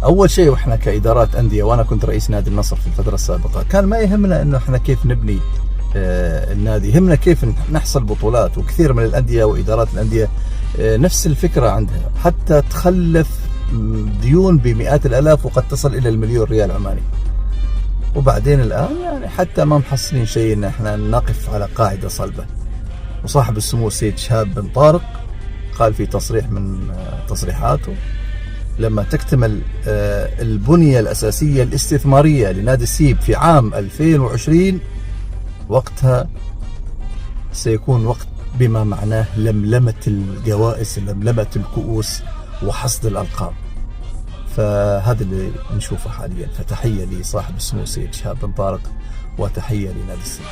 اول شيء واحنا كادارات انديه، وانا كنت رئيس نادي النصر في الفتره السابقه، كان ما يهمنا انه احنا كيف نبني النادي، يهمنا كيف نحصل بطولات. وكثير من الانديه وادارات الانديه نفس الفكره عندها، حتى تخلف ديون بمئات الالاف وقد تصل الى المليون ريال عماني. وبعدين الان يعني حتى ما محصلين شيء ان احنا نقف على قاعده صلبه. وصاحب السمو السيد شهاب بن طارق قال في تصريح من تصريحاته: لما تكتمل البنية الأساسية الاستثمارية لنادي السيب في عام 2020 وقتها سيكون وقت بما معناه لملمة الجوائز، لملمة الكؤوس، وحصد الألقاب. فهذا اللي نشوفه حاليا. فتحية لصاحب السمو السيد شهاب بن طارق، وتحية لنادي السيب.